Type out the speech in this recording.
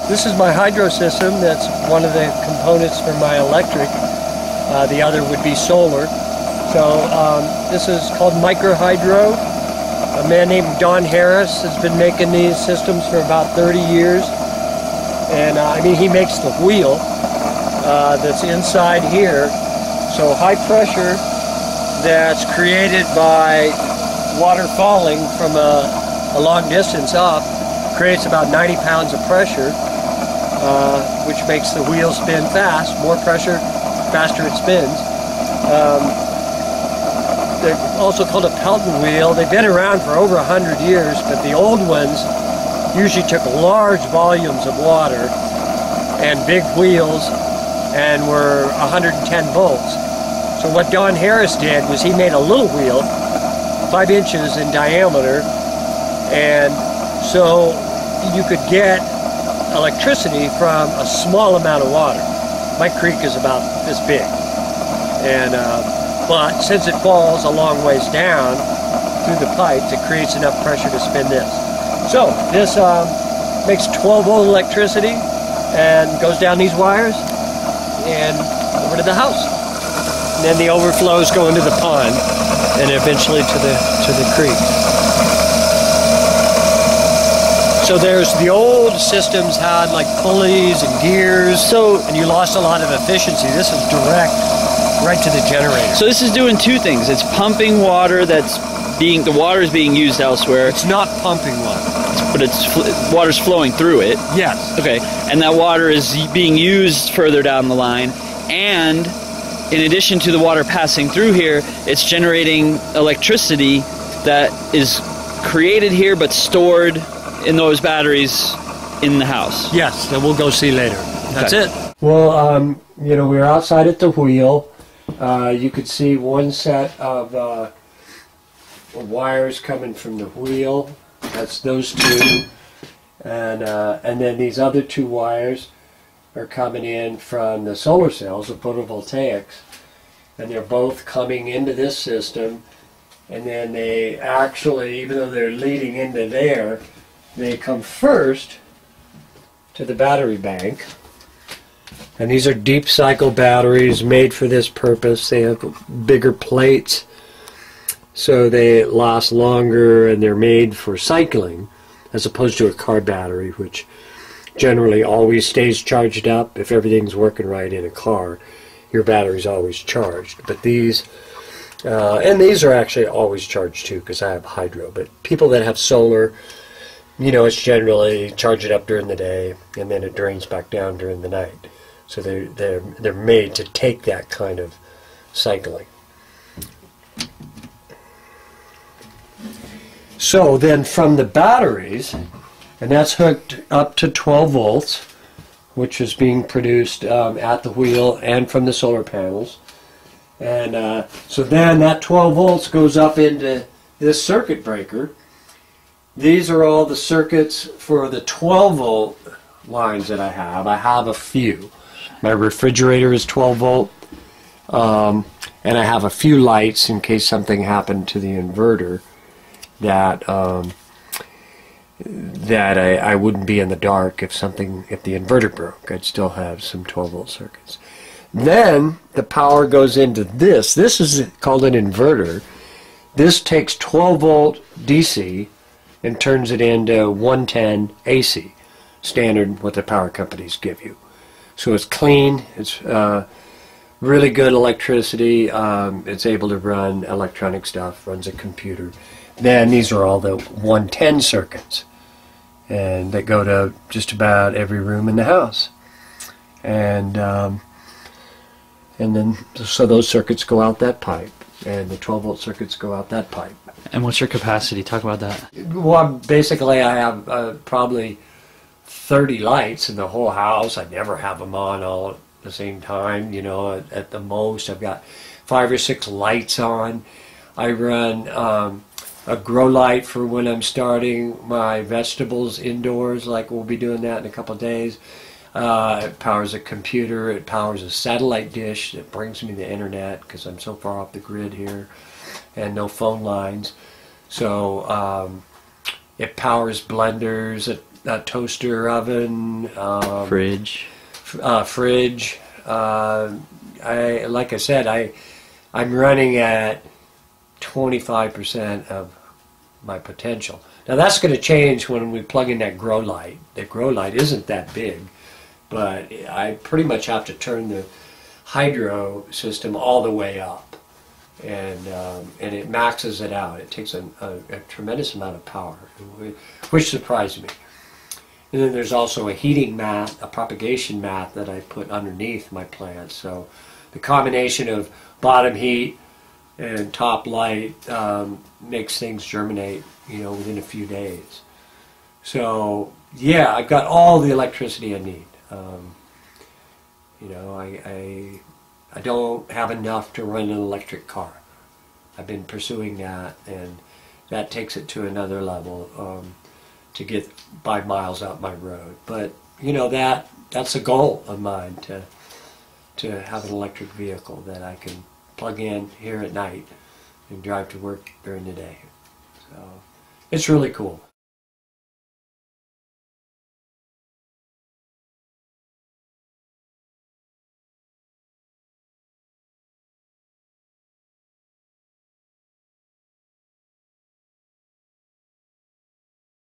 This is my hydro system. That's one of the components for my electric. The other would be solar. So this is called micro hydro. A man named Don Harris has been making these systems for about 30 years. And I mean, he makes the wheel that's inside here. So high pressure that's created by water falling from a long distance up creates about 90 pounds of pressure, which makes the wheel spin fast. More pressure, faster it spins. They're also called a Pelton wheel. They've been around for over 100 years, but the old ones usually took large volumes of water and big wheels and were 110 volts. So what Don Harris did was he made a little wheel, 5 inches in diameter, and so you could get electricity from a small amount of water. My creek is about this big, and but since it falls a long ways down through the pipes, it creates enough pressure to spin this. So this makes 12-volt electricity and goes down these wires and over to the house. And then the overflows go into the pond and eventually to the creek. So there's the old systems had like pulleys and gears, and you lost a lot of efficiency. This is direct, right to the generator. So this is doing two things. It's pumping water the water is being used elsewhere. It's not pumping water. But water's flowing through it. Yes. Okay, and that water is being used further down the line, and in addition to the water passing through here, it's generating electricity that is created here but stored in those batteries in the house. Yes, that we'll go see later. That's it. Well, you know, we were outside at the wheel. You could see one set of wires coming from the wheel. That's those two. And then these other two wires are coming in from the solar cells, the photovoltaics. And they're both coming into this system. And then they actually, even though they're leading into there, they come first to the battery bank. And these are deep cycle batteries made for this purpose. They have bigger plates so they last longer, and they're made for cycling as opposed to a car battery, which generally always stays charged up. If everything's working right in a car, your battery's always charged. But these and these are actually always charged too, because I have hydro. But people that have solar, you know, it's generally charge it up during the day and then it drains back down during the night. So they're made to take that kind of cycling. So then from the batteries, and that's hooked up to 12 volts, which is being produced at the wheel and from the solar panels. And so then that 12 volts goes up into this circuit breaker. These are all the circuits for the 12 volt lines that I have. I have a few. My refrigerator is 12 volt, and I have a few lights in case something happened to the inverter that I wouldn't be in the dark if the inverter broke. I'd still have some 12 volt circuits. Then the power goes into this. This is called an inverter. This takes 12 volt DC and turns it into 110 AC, standard what the power companies give you. So it's clean, it's really good electricity, it's able to run electronic stuff, runs a computer. Then these are all the 110 circuits, and they go to just about every room in the house. And then so those circuits go out that pipe, and the 12 volt circuits go out that pipe. And what's your capacity? Talk about that. Well, basically I have probably 30 lights in the whole house. I never have them on all at the same time. You know, at the most I've got 5 or 6 lights on. I run a grow light for when I'm starting my vegetables indoors, like we'll be doing that in a couple of days. It powers a computer, it powers a satellite dish that brings me the internet because I'm so far off the grid here, and no phone lines. So it powers blenders, toaster oven, fridge. Fridge. Like I said, I'm running at 25% of my potential. Now that's going to change when we plug in that grow light. The grow light isn't that big, but I pretty much have to turn the hydro system all the way up, and it maxes it out. It takes a tremendous amount of power, which surprised me. And then there's also a heating mat, a propagation mat that I put underneath my plants. So the combination of bottom heat and top light makes things germinate, within a few days. So yeah, I've got all the electricity I need. I don't have enough to run an electric car. I've been pursuing that, and that takes it to another level to get 5 miles out my road. But that's a goal of mine, to have an electric vehicle that I can plug in here at night and drive to work during the day. So it's really cool.